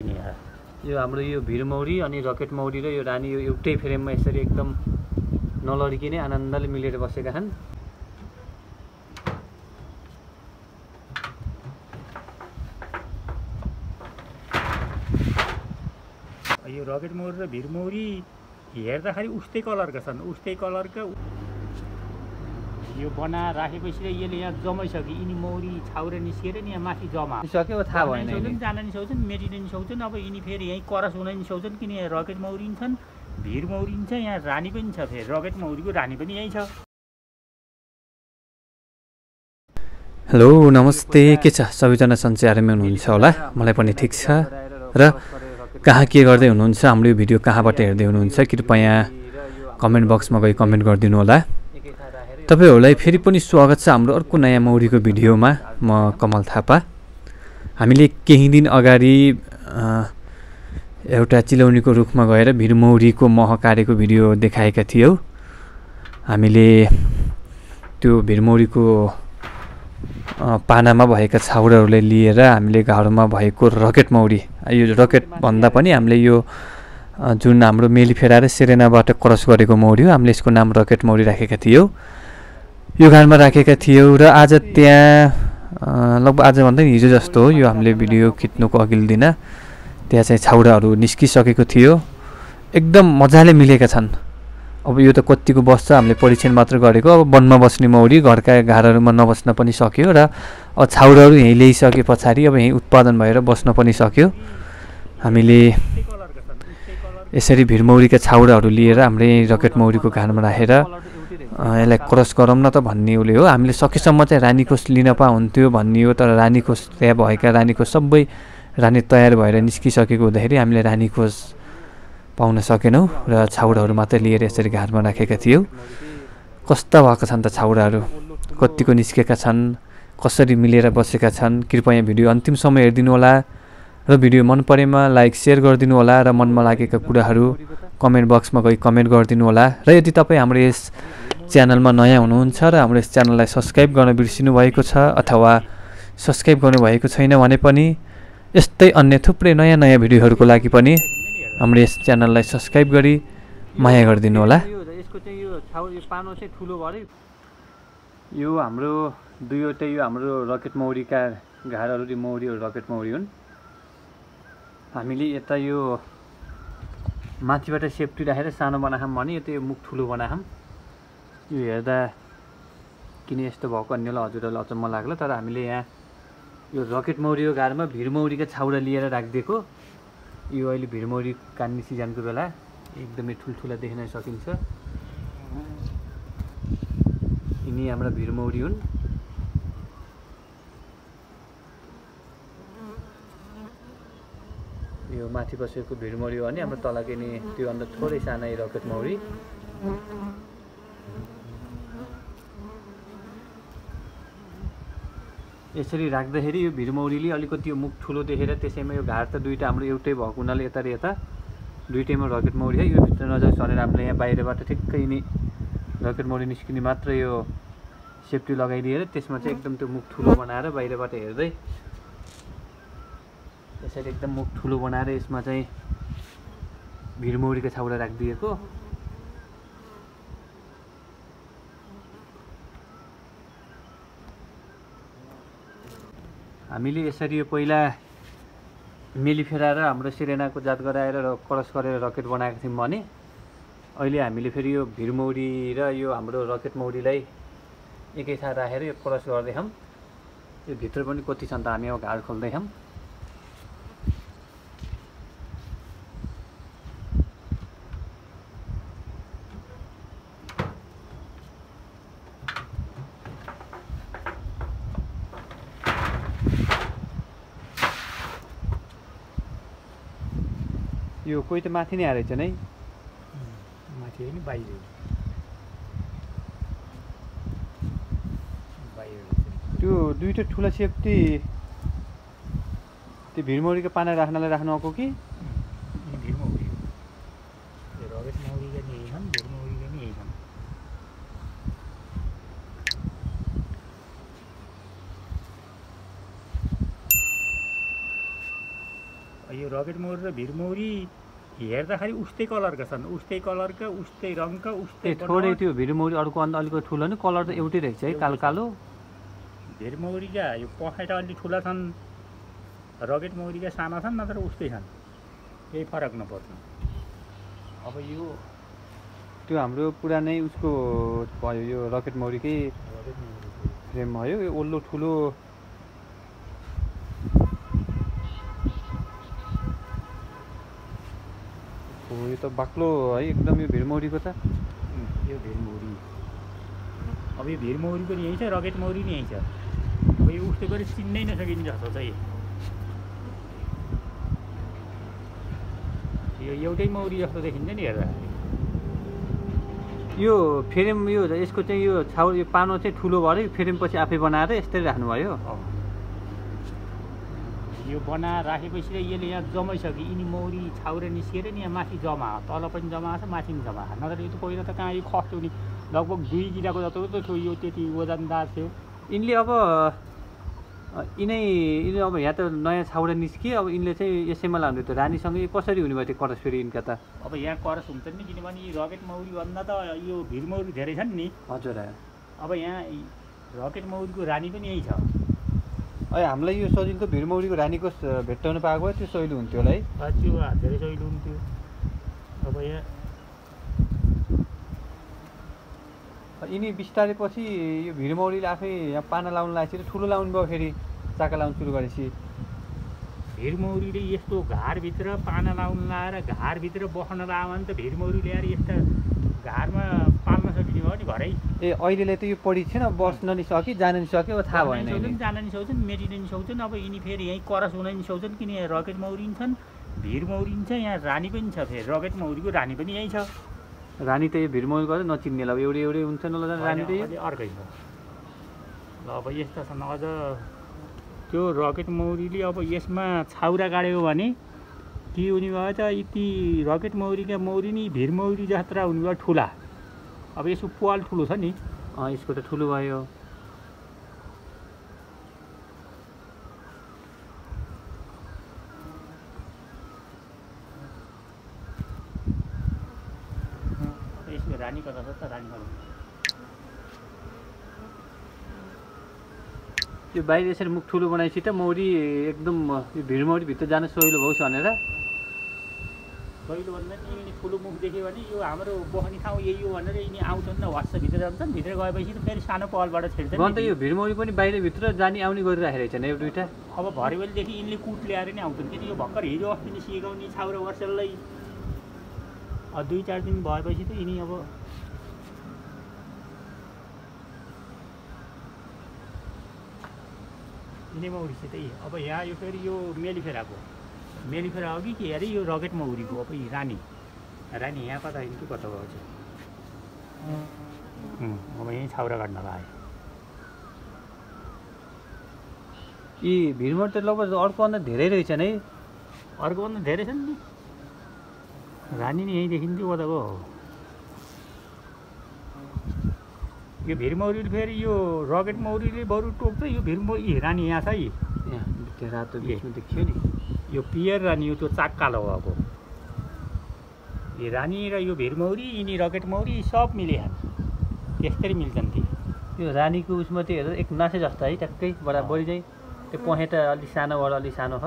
यो हाम्रो यो भिरमौरी अनि रकेट मौरी र यो रानी यो एउटै फ्रेममा यसरी एकदम नलडिकिने आनन्दले मिलेर बसेका छन्। यो रकेट मौरी र भिरमौरी हेर्दाखेरि उस्तै कलरका छन्, उस्तै कलरका। यो बना राखेपछि यसले यहाँ जमाइसक्यो। यिनी मौरी छाउरे निस्केर नि यहाँ माथि जमा सक्यो, थाहा भएन। जान नि सक्छन्, मेटिन नि सक्छन्। अब यिनी फेरि यहीँ करस हुन नि सक्छन्, किन यहाँ रकेट मौरी छन्, भिरमौरी छ, यहाँ रानी पनि छ। फेरि रकेट मौरीको रानी पनि यहीँ छ। हेलो नमस्ते, के छ सबैजना? सन्चै आरामै हुनुहुन्छ होला? मलाई पनि ठिक छ। र कहाँ के गर्दै हुनुहुन्छ, हाम्रो यो भिडियो कहाँबाट हेर्दै हुनुहुन्छ, कृपया कमेन्ट बक्समा गई कमेन्ट गरिदिनु होला। तपाईहरूलाई फेरि पनि स्वागत छ हाम्रो अर्को नयाँ मौरीको भिडियोमा। म कमल थापा। हामीले केही दिन अगाडि एउटा चिलौनीको रुखमा गएर भिरमौरीको मह काटेको भिडियो देखाएका थियौँ। हामीले त्यो भिरमौरीको पानामा भएका छाउराहरूलाई लिएर हामीले घरमा भएको रकेट मौरी, यो रकेट भन्दा पनि हामीले यो जुन हाम्रो मेलिफेरा र सेरेनाबाट क्रस गरेको मौरी हो, हामीले यसको नाम रकेट मौरी राखेका थियौँ। यो घरमा राखेका थियौँ र आज त्यहाँ लगभग आजभन्दा हिजो जस्तो हो, यो हामीले भिडियो खिच्नुको अघिल्लो दिन त्यहाँ चाहिँ छाउराहरू निस्किसकेको थियो। एकदम मजाले मिलेका छन्। अब यो त कतिको बस्छ हामीले परीक्षण मात्र गरेको। अब वनमा बस्ने मौरी घरका घरहरूमा नबस्न पनि सक्यो र अब छाउराहरू यहीँ ल्याइसके पछाडि अब यहीँ उत्पादन भएर बस्न पनि सक्यो। हामीले यसरी भिरमौरीका छाउराहरू लिएर हामीले रकेट मौरीको घरमा राखेर यसलाई क्रस गरौँ न त भन्ने उसले हो। हामीले सकेसम्म चाहिँ रानीकोष लिन हुन्थ्यो भन्ने हो, तर रानीकोष त्यहाँ भएका रानीकोष सबै रानी तयार भएर निस्किसकेको हुँदाखेरि हामीले रानीकोष पाउन सकेनौँ र छाउराहरू मात्रै लिएर यसरी घरमा राखेका थियौँ। कस्ता भएका छन् त छाउराहरू, कतिको निस्केका छन्, कसरी मिलेर बसेका छन्। कृपया भिडियो अन्तिमसम्म हेरिदिनु होला र भिडियो मन परेमा लाइक सेयर गरिदिनु होला र मनमा लागेका कुराहरू कमेन्ट बक्समा गई कमेन्ट गरिदिनु होला। र यदि तपाईँ हाम्रो यस च्यानलमा नयाँ हुनुहुन्छ र हाम्रो यस च्यानललाई सब्सक्राइब गर्न बिर्सिनु भएको छ अथवा सब्सक्राइब गर्नुभएको छैन भने पनि यस्तै अन्य थुप्रै नयाँ नयाँ भिडियोहरूको लागि पनि हाम्रो यस च्यानललाई सब्सक्राइब गरी माया गरिदिनु होला। यसको चाहिँ यो छाउर यो पानो चाहिँ ठुलो भयो। यो हाम्रो दुईवटै यो हाम्रो रकेट मौरीका घारहरू मौरीहरू रकेट मौरी हुन्। हामीले यता यो माथिबाट सेफ्टी राखेर सानो बनाखौँ भने यो त्यो मुख ठुलो बनाखौँ। यो हेर्दा किन यस्तो भएको अन्यलाई हजुरहरूलाई अचम्म लाग्ला, तर हामीले यहाँ यो रकेट मौरीको घरमा भिरमौरीका छाउरा लिएर राखिदिएको। यो अहिले भिरमौरी कान्ने सिजनको बेला एकदमै ठुल्ठुला देख्न सकिन्छ। यिनी हाम्रा भिरमौरी हुन्। यो माथि बसेको भिरमौरी हो भने हाम्रो तलकै नि त्योभन्दा थोरै सानै रकेट मौरी। यसरी राख्दाखेरि यो भिरमौरीले अलिकति यो मुख ठुलो देखेर त्यसैमा यो घाट त दुईवटा हाम्रो एउटै भएको हुनाले यता र यता दुईटैमा रकेट मौरी है। यो भित्र नजाओस् भनेर हामीले यहाँ बाहिरबाट ठिक्कै नि रकेट मौरी निस्किने मात्र यो सेफ्टी लगाइदिएर त्यसमा चाहिँ एकदम त्यो मुख ठुलो बनाएर बाहिरबाट हेर्दै यसरी एकदम मुख ठुलो बनाएर यसमा चाहिँ भिरमौरीका छाउरा राखिदिएको। हामीले यसरी यो पहिला मेलिफेरा र हाम्रो सिरेनाको जात गराएर र क्रस गरेर रकेट बनाएको थियौँ भने अहिले हामीले फेरि यो भिरमौरी र यो हाम्रो रकेट मौरीलाई एकै साथ राखेर यो क्रस गर्दैछौँ। यो भित्र पनि कति छन् त हामी अब घाड खोल्दैछौँ। यो कोही त माथि नै आएछ नै, माथि होइन बाहिर। त्यो दुईवटा ठुला सेफ्टी त्यो भिरमौरीको पाना राख्नलाई राख्नु आएको कि भिरमौरी रकेट मौरीका नि यही छन्, भिरमौरीका नि यही छन्। यो रकेट मौरी र भिर मौरी हेर्दाखेरि उस्तै कलरका छन्, उस्तै कलरका, उस्तै रङका, उस्तै थोरै त्यो भिर मौरी अरूको अन्त अलिकति ठुलो नि, कलर त एउटै रहेछ है, कालो कालो। भिर मौरीका यो पखेटा अलि ठुला छन्, रकेट मौरीका साना छन्, नत्र उस्तै छन्, केही फरक नपर्छ। अब यो त्यो हाम्रो पुरानै उसको भयो, यो रकेट मौरीकै फ्रेम भयो, यो ओल्लो ठुलो हो, यो त बाक्लो है एकदम यो भिर मौरीको त। यो भिर मौरी, अब यो भिर मौरी पनि यहीँ छ, रकेट मौरी नि यहीँ छ। अब यो उस्तै गरी चिन्नै नसकिन्छ जस्तो चाहिँ यो एउटै मौरी जस्तो देखिन्छ नि हेर्दाखेरि। यो फ्रेम यो यसको चाहिँ यो छाउ यो पानो चाहिँ ठुलो भयो, फ्रेम पछि आफै बनाएर यस्तै राख्नुभयो। यो बनाएर राखेपछि त यसले यहाँ जमाइसक्यो, यिनी मौरी छाउरे निस्किएर नि यहाँ माथि जमा, तल पनि जमा छ, माथि पनि जमा। नत्र यो त पहिला त कहाँ यो खस्यो नि, लगभग 2 किलोको जस्तो त थियो, यो त्यति वजनदार थियो। यिनले अब यिनी अब यहाँ त नयाँ छाउरा निस्कियो, अब यिनले चाहिँ यसैमा लाउने त रानीसँगै कसरी हुने भयो त्यो करस फेरि यिनका त? अब यहाँ करस हुन्छन् नि, किनभने रकेट मौरी भन्दा त यो भिर मौरी धेरै छन् नि। हजुर। अब यहाँ रकेट मौरीको रानी पनि यही छ। हामीलाई यो सजिलो भिर मौरीको रानीको भेट्टाउन पाएको भए त्यो सहिलो हुन्थ्यो होला है। त्यो धेरै सहिलो हुन्थ्यो। अब यहाँ यिनी बिस्तारै पछि यो भिर मौरीले आफै यहाँ पाना लाउनु लागेपछि ठुलो लाउनु भयो, फेरि चाका लाउनु सुरु गरेपछि भिर मौरीले यस्तो घारभित्र पाना लाउनु लाएर घारभित्र बस्न लायो भने त भिर मौरी ल्याएर यस्ता घारमा पाल्न सकिने भयो नि घरै। अहिलेलाई त यो पढी थिएन, बस्न नि सक्यो, जान नि सक्यो, थाहा भएन। जान नि सक्छन्, मेटिन नि सक्छन्। अब यिनी फेरि यहीँ करस हुन नि सक्छन्, किन यहाँ रकेट मौरी छन्, भिर मौरी छ, यहाँ रानी पनि छ। फेरि रकेट मौरीको रानी पनि यहीँ छ। रानी त यो भिर मौरीको नचिन्ने ल, एउटै एउटै हुन्छ न ल रानी त अर्कै छ। ल अब यस्ता छन्। अझ त्यो रकेट मौरीले अब यसमा छाउरा गाड्यो भने के हुने भयो त, यति रकेट मौरीका मौरी नि भिर मौरी जत्रा हुने भयो ठुला। अब यसको पाल ठुलो छ नि, यसको त ठुलो भयो। यसको रानी कता छ त? रानी यो बाहिर यसरी मुख ठुलो बनाएपछि त मौरी एकदम यो भिर मौरी भित्र जान सहिलो भयो भनेर। सहिलो भन्दा नि यिनी ठुलो मुख देख्यो भने यो हाम्रो बस्ने ठाउँ यही हो भनेर यिनी आउँछन् न, वाट्स भित्र जान्छन्। भित्र गएपछि त फेरि सानो पहलबाट छिर्छन्। अन्त यो भिर मौरी पनि बाहिरभित्र जाने आउने गरिराखेको रहेछ एउटा दुइटा। अब भरेबेलदेखि यिनले कुट ल्याएर नि आउँछन्, किन यो भर्खर हिजो अस्ति निस्किएको नि छाउरा वर्षलै। 2-4 दिन भएपछि त यिनी अब यिनी मौरीसित। अब यहाँ यो फेरि यो मेलिफेरा हो कि के अरे, यो रकेट मौरीको अब रानी यहाँ कता हिँड्छु कता गएको छ। अब यहीँ छाउरा काट्न लाग्यो। यी भिर मौरी त लगभग अर्कोभन्दा धेरै रहेछन् है। अर्कोभन्दा धेरै छन् नि। रानी नि यहीँ देखिन्थ्यो कताको। यो भिर मौरीले फेरि यो रकेट मौरीले बरु टोक्छ। यो भिर मौरी रानी यहाँ छ है, त्यो रातो बिचमा देखियो नि। यो पियर रानी हो, त्यो चाक कालो भएको। यो रानी र यो भिर मौरी, यिनी रकेट मौरी सब मिलेछन्, त्यसरी मिल्छन् ती। यो रानीको उसमा त्यो हेरेर एक नासे जस्तो है, ट्याक्कै बराबरी चाहिँ त्यो पहेँटा अलिक सानोबाट अलिक सानो छ।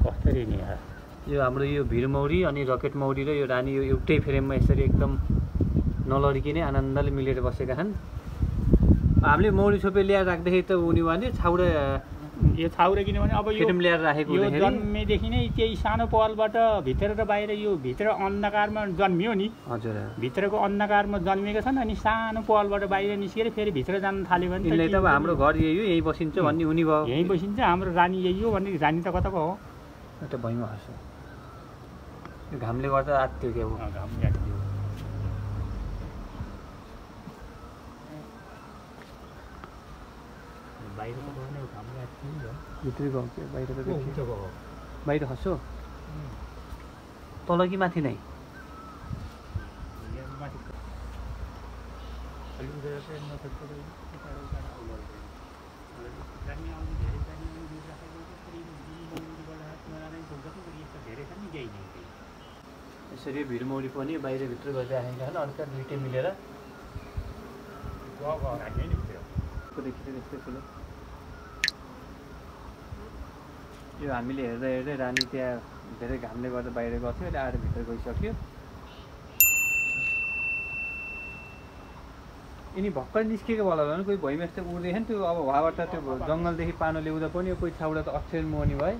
कसरी नि यो हाम्रो यो भिर मौरी अनि रकेट मौरी र यो रानी यो एउटै फ्रेममा यसरी एकदम नलडिकिने आनन्दले मिलेर बसेका छन्। हामीले मौरी छोपे ल्याएर राख्दाखेरि त उनी भने छाउरा यो छाउरा, किनभने अब यो फ्रेम ल्याएर राखेको यो जन्मेदेखि नै त्यही सानो पहलबाट भित्र र बाहिर यो भित्र अन्धकारमा जन्मियो नि। हजुर, भित्रको अन्धकारमा जन्मेका छन्, अनि सानो पहलबाट बाहिर निस्केर फेरि भित्र जान थाल्यो भने यसले त हाम्रो घर यही हो, यहीँ बसिन्छ भन्ने हुने भयो। यहीँ बसिन्छ, हाम्रो रानी यही हो भन्ने। रानी त कताको हो? एउटा भैँमा खस्छ। यो घामले गर्दा आत्यो के हो, घामले आत्यो। बाहिर त गर्ने घामले आत्यो नि, भित्रै गयो के बाहिर त देखियो। बाहिर खस्यो तल कि माथि नै? यसरी भिरमौरी पनि बाहिरभित्र गरिराखेका छन् अर्का दुइटै मिलेर यस्तै ठुलो यो हामीले हेर्दै हेर्दै रानी त्यहाँ धेरै घामले गर्दा बाहिर गर्थ्यो अहिले आएर भित्र गइसक्यो यिनी भर्खर निस्केको होला भने कोही भैँमा यस्तो उड्दैछ नि त्यो अब हावाबाट त्यो जङ्गलदेखि पानो ल्याउँदा पनि कोही छाउडा त अक्षर मोहनी भयो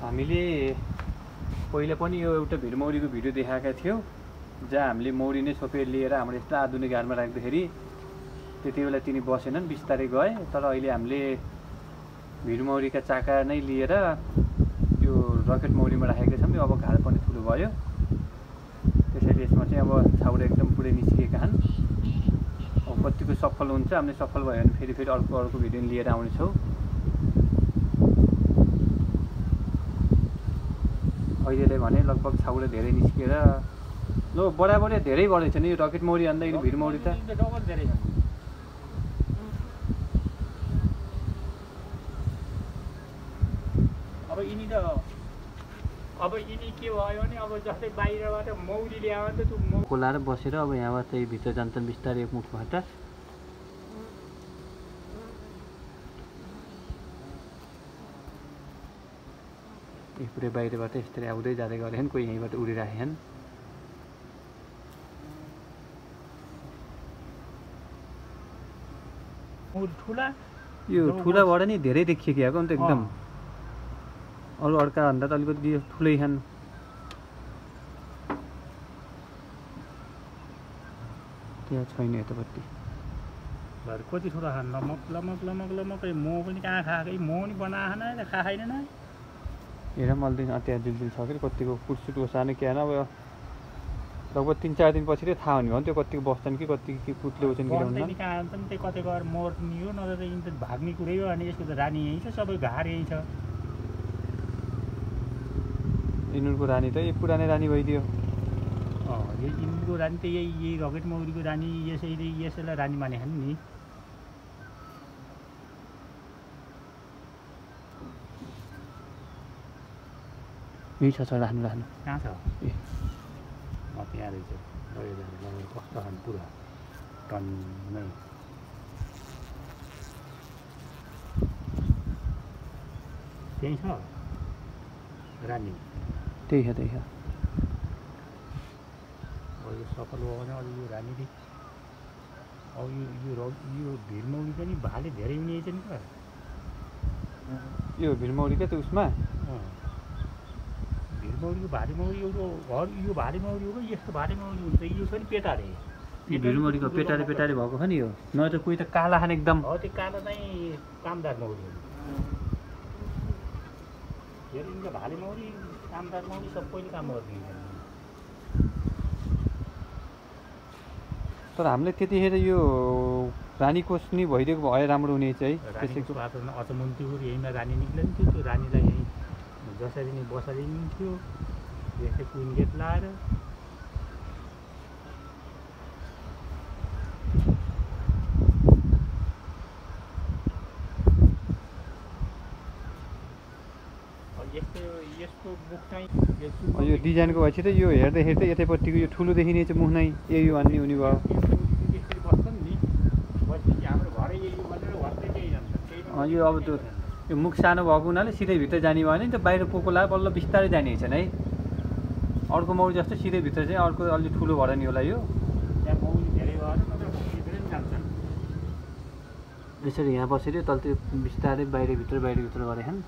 हामीले पहिला पनि यो एउटा भिरमौरीको भिडियो देखाएका थियौँ जहाँ हामीले मौरी नै छोपेर लिएर हाम्रो यस्तो आधुनिक घरमा राख्दाखेरि त्यति बेला तिनी बसेनन् बिस्तारै गए तर अहिले हामीले भिरमौरीका चाका नै लिएर यो रकेट मौरीमा राखेका छौँ यो अब घार पनि ठुलो भयो त्यसैले यसमा चाहिँ अब छाउरा एकदम पुरै निस्किएका छन् अब कतिको सफल हुन्छ हामीले सफल भयो भने फेरि अर्को भिडियो लिएर आउनेछौँ अहिलेलाई भने लगभग छाउरा धेरै निस्किएर ल बराबरै धेरै बढेछ नि यो रकेट मौरी भन्दाखेरि भिरमौरी त डबल धेरै छ अब यिनी के भयो भने अब जस्तै बाहिरबाट मौरी ल्यायो भने त त्यो खोलाएर बसेर अब यहाँबाट चाहिँ भित्र जान्छन् बिस्तारै एक मुखबाट पुरै बाहिरबाट यस्तरी आउँदै जाँदै गरेछन् कोही यहीँबाट उडिराखेछन् यो ठुलाबाट नि धेरै देखियो कि नि त एकदम अरू अर्काभन्दा त अलिकति ठुलै छन् त्यहाँ छैन यतापट्टि कति ठुलो खान लमक लमक लमक लमकै मो पनि कहाँ खाएकै मो पनि बनाएन खाएन न हेर मल्दैन त्यहाँ जुलजुल छ कि कतिको कुटसुट सानो के होइन अब लगभग 3-4 दिनपछि चाहिँ थाहा हुने भयो त्यो कतिको बस्छन् कि कति कुटले उछन् कि त्यही कतै गएर मर्ने हो नत्र त यिनी त भाग्ने कुरै हो अनि यसको त रानी यहीँ छ सबै घार यहीँ छ यिनीहरूको रानी त यो पुरानै रानी भइदियो यिनीहरूको रानी त यही रकेट मौरीको रानी यसैलाई रानी मानेछन् नि यही छ राख्नु कहाँ छ ए त्यहाँ रहेछ कस्तो खानु पुरा टन्नै त्यही छ रानी त्यही छ अब यो सफल भयो भने अझ यो रानी अब यो भिरमौरी पनि भाले धेरै हुने नि त यो भिरमौरी क्या त्यो उसमा भिरमौरीको भाले मौरी एउटा घर यो भाले मौरी हो यस्तो भाले मौरी हुन्छ यो छ नि पेटारे भिरमौरीको पेटारे भएको छ नि यो न त कोही त काला खाने एकदम हो त्यो कालो चाहिँ कामदार मौरी हो यिनीको भाले मौरी कामदार मौरी सबैले काम गरिदिन्छ तर हामीले त्यतिखेर यो रानी कोष नि भइदिएको भए राम्रो हुने चाहिँ त्यसैको वातावरण अचमुन्थ्यो यहीँमा रानी निक्लिन्थ्यो त्यो रानीलाई यहीँ जसरी नै बसालिन्थ्यो यस्तै कुन गेट लाएर यसको मुख चाहिँ यो डिजाइनको भएपछि त यो हेर्दाखेरि त यतैपट्टिको यो ठुलो देखिने चाहिँ मुख नै यही अन्य हुने भयो यो अब त्यो यो मुख सानो भएको हुनाले सिधै भित्र जाने भयो भने त बाहिर पोको लाएर बल्ल बिस्तारै जाने छन् है अर्को मौरी जस्तो सिधै भित्र चाहिँ अर्को अलि ठुलो भएर नि होला यो यसरी यहाँ बसेर तल त्यो बिस्तारै बाहिर भित्र गरेछन्